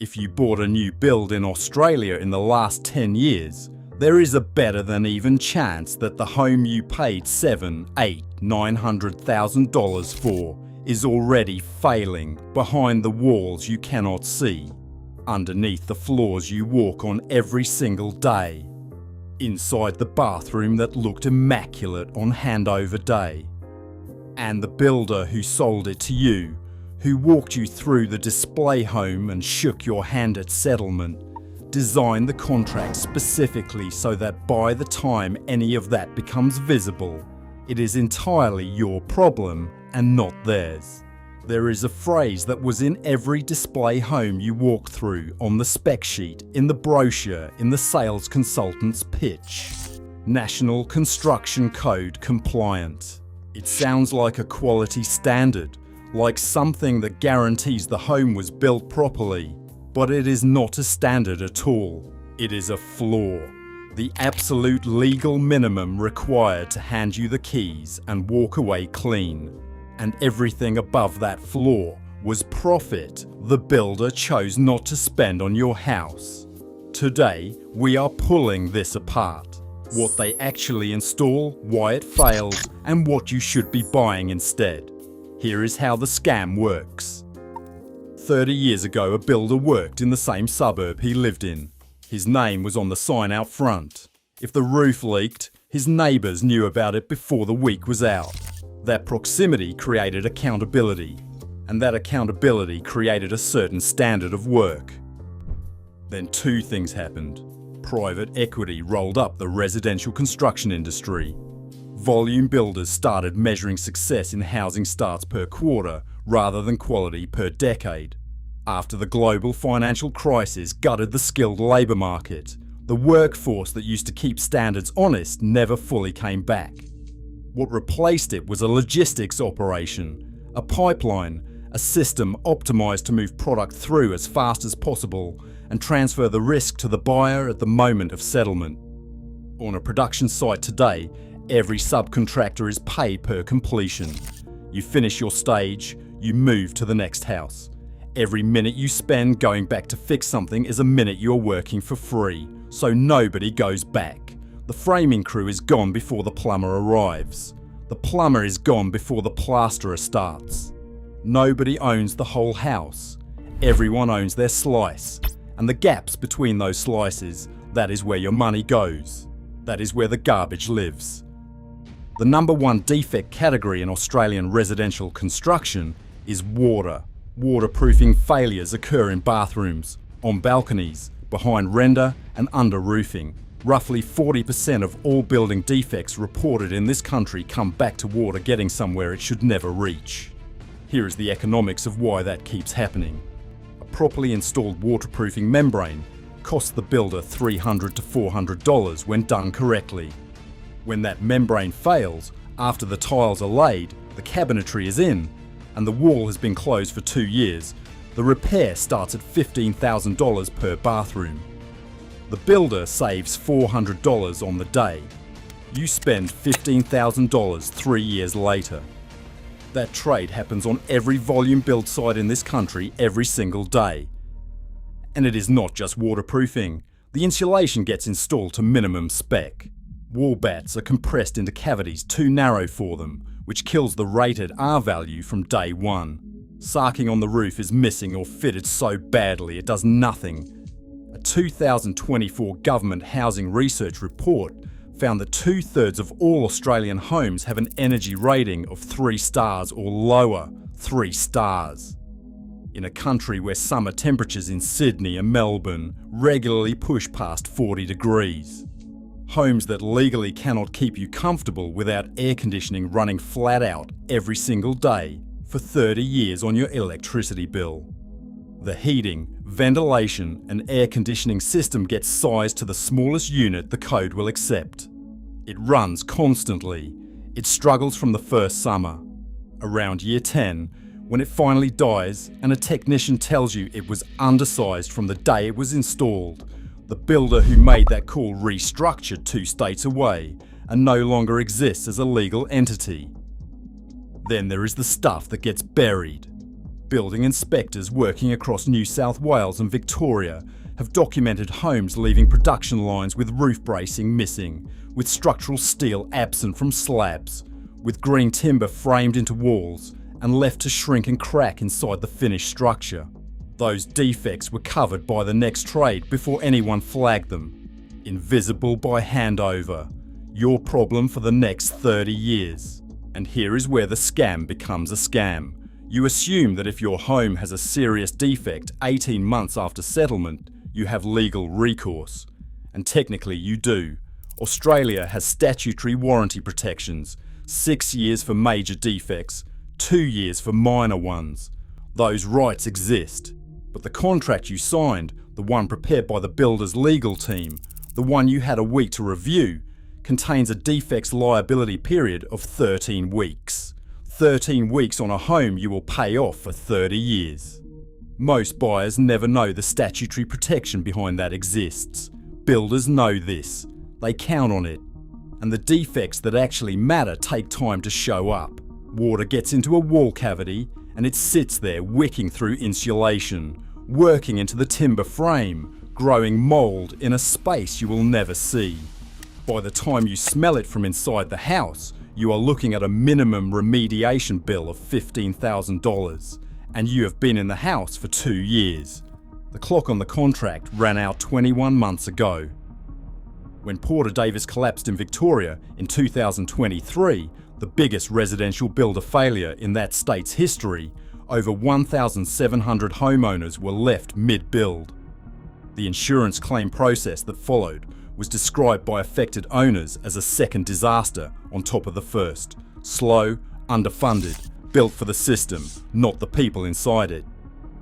If you bought a new build in Australia in the last 10 years, there is a better than even chance that the home you paid $700,000, $800,000, $900,000 for is already failing behind the walls you cannot see, underneath the floors you walk on every single day, inside the bathroom that looked immaculate on handover day. And the builder who sold it to you, who walked you through the display home and shook your hand at settlement, designed the contract specifically so that by the time any of that becomes visible, it is entirely your problem and not theirs. There is a phrase that was in every display home you walk through, on the spec sheet, in the brochure, in the sales consultant's pitch. National Construction Code compliant. It sounds like a quality standard, like something that guarantees the home was built properly, but it is not a standard at all. It is a flaw. The absolute legal minimum required to hand you the keys and walk away clean. And everything above that flaw was profit the builder chose not to spend on your house. Today, we are pulling this apart. What they actually install, why it fails, and what you should be buying instead. Here is how the scam works. 30 years ago, a builder worked in the same suburb he lived in. His name was on the sign out front. If the roof leaked, his neighbours knew about it before the week was out. That proximity created accountability, and that accountability created a certain standard of work. Then two things happened. Private equity rolled up the residential construction industry. Volume builders started measuring success in housing starts per quarter rather than quality per decade. After the global financial crisis gutted the skilled labour market, the workforce that used to keep standards honest never fully came back. What replaced it was a logistics operation, a pipeline, a system optimised to move product through as fast as possible and transfer the risk to the buyer at the moment of settlement. On a production site today, every subcontractor is paid per completion. You finish your stage, you move to the next house. Every minute you spend going back to fix something is a minute you're working for free, so nobody goes back. The framing crew is gone before the plumber arrives. The plumber is gone before the plasterer starts. Nobody owns the whole house. Everyone owns their slice. And the gaps between those slices, that is where your money goes. That is where the garbage lives. The number one defect category in Australian residential construction is water. Waterproofing failures occur in bathrooms, on balconies, behind render and under roofing. Roughly 40% of all building defects reported in this country come back to water getting somewhere it should never reach. Here is the economics of why that keeps happening. A properly installed waterproofing membrane costs the builder $300 to $400 when done correctly. When that membrane fails, after the tiles are laid, the cabinetry is in, and the wall has been closed for 2 years, the repair starts at $15,000 per bathroom. The builder saves $400 on the day. You spend $15,000 3 years later. That trade happens on every volume build site in this country every single day. And it is not just waterproofing. The insulation gets installed to minimum spec. Wall batts are compressed into cavities too narrow for them, which kills the rated R value from day one. Sarking on the roof is missing or fitted so badly it does nothing. A 2024 Government Housing Research report found that 2/3 of all Australian homes have an energy rating of 3 stars or lower. 3 stars. In a country where summer temperatures in Sydney and Melbourne regularly push past 40 degrees. Homes that legally cannot keep you comfortable without air conditioning running flat out every single day for 30 years on your electricity bill. The heating, ventilation and air conditioning system gets sized to the smallest unit the code will accept. It runs constantly. It struggles from the first summer. Around year 10, when it finally dies and a technician tells you it was undersized from the day it was installed, the builder who made that call restructured 2 states away and no longer exists as a legal entity. Then there is the stuff that gets buried. Building inspectors working across New South Wales and Victoria have documented homes leaving production lines with roof bracing missing, with structural steel absent from slabs, with green timber framed into walls and left to shrink and crack inside the finished structure. Those defects were covered by the next trade before anyone flagged them. Invisible by handover. Your problem for the next 30 years. And here is where the scam becomes a scam. You assume that if your home has a serious defect 18 months after settlement, you have legal recourse. And technically you do. Australia has statutory warranty protections, 6 years for major defects, 2 years for minor ones. Those rights exist. But the contract you signed, the one prepared by the builder's legal team, the one you had a week to review, contains a defects liability period of 13 weeks. 13 weeks on a home you will pay off for 30 years. Most buyers never know the statutory protection behind that exists. Builders know this. They count on it. And the defects that actually matter take time to show up. Water gets into a wall cavity and it sits there wicking through insulation, working into the timber frame, growing mould in a space you will never see. By the time you smell it from inside the house, you are looking at a minimum remediation bill of $15,000, and you have been in the house for 2 years. The clock on the contract ran out 21 months ago. When Porter Davis collapsed in Victoria in 2023, the biggest residential builder failure in that state's history, over 1,700 homeowners were left mid-build. The insurance claim process that followed was described by affected owners as a second disaster on top of the first. Slow, underfunded, built for the system, not the people inside it.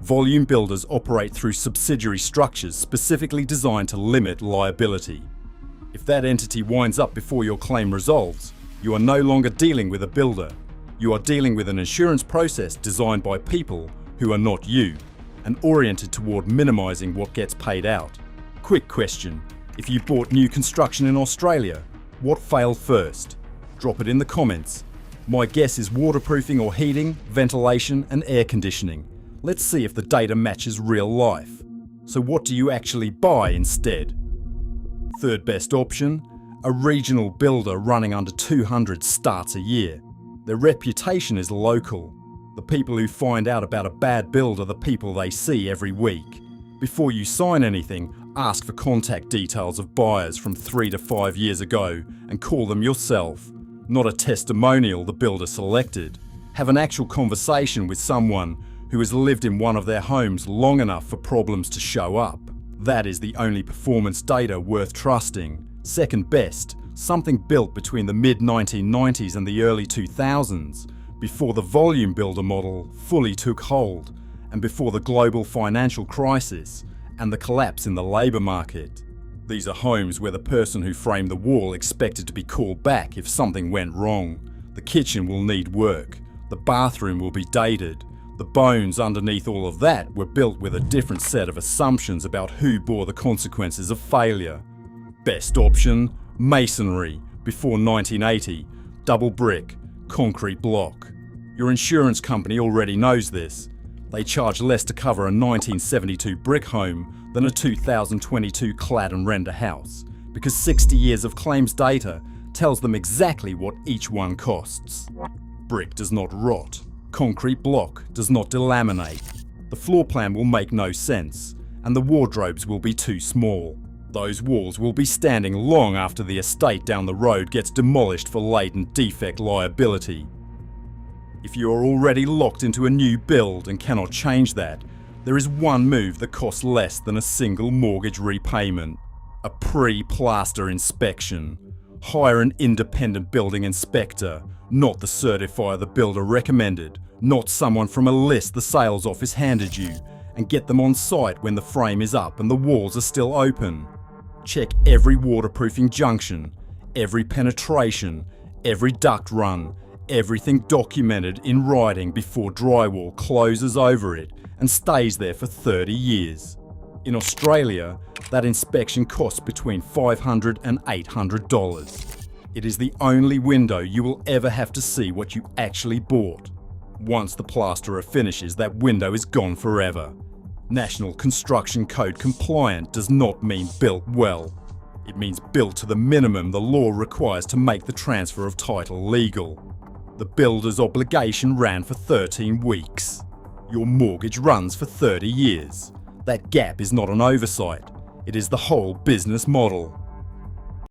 Volume builders operate through subsidiary structures specifically designed to limit liability. If that entity winds up before your claim resolves, you are no longer dealing with a builder. You are dealing with an insurance process designed by people who are not you, and oriented toward minimizing what gets paid out. Quick question. If you bought new construction in Australia, what failed first? Drop it in the comments. My guess is waterproofing or heating, ventilation and air conditioning. Let's see if the data matches real life. So what do you actually buy instead? Third best option, a regional builder running under 200 starts a year. Their reputation is local. The people who find out about a bad build are the people they see every week. Before you sign anything, ask for contact details of buyers from 3 to 5 years ago and call them yourself. Not a testimonial the builder selected. Have an actual conversation with someone who has lived in one of their homes long enough for problems to show up. That is the only performance data worth trusting. Second best, something built between the mid-1990s and the early 2000s, before the volume builder model fully took hold, and before the global financial crisis and the collapse in the labour market. These are homes where the person who framed the wall expected to be called back if something went wrong. The kitchen will need work. The bathroom will be dated. The bones underneath all of that were built with a different set of assumptions about who bore the consequences of failure. Best option, masonry, before 1980, double brick, concrete block. Your insurance company already knows this. They charge less to cover a 1972 brick home than a 2022 clad and render house, because 60 years of claims data tells them exactly what each one costs. Brick does not rot. Concrete block does not delaminate. The floor plan will make no sense, and the wardrobes will be too small. Those walls will be standing long after the estate down the road gets demolished for latent defect liability. If you are already locked into a new build and cannot change that, there is one move that costs less than a single mortgage repayment. A pre-plaster inspection. Hire an independent building inspector, not the certifier the builder recommended, not someone from a list the sales office handed you, and get them on site when the frame is up and the walls are still open. Check every waterproofing junction, every penetration, every duct run, everything documented in writing before drywall closes over it and stays there for 30 years. In Australia, that inspection costs between $500 and $800. It is the only window you will ever have to see what you actually bought. Once the plasterer finishes, that window is gone forever. National Construction Code compliant does not mean built well. It means built to the minimum the law requires to make the transfer of title legal. The builder's obligation ran for 13 weeks. Your mortgage runs for 30 years. That gap is not an oversight. It is the whole business model.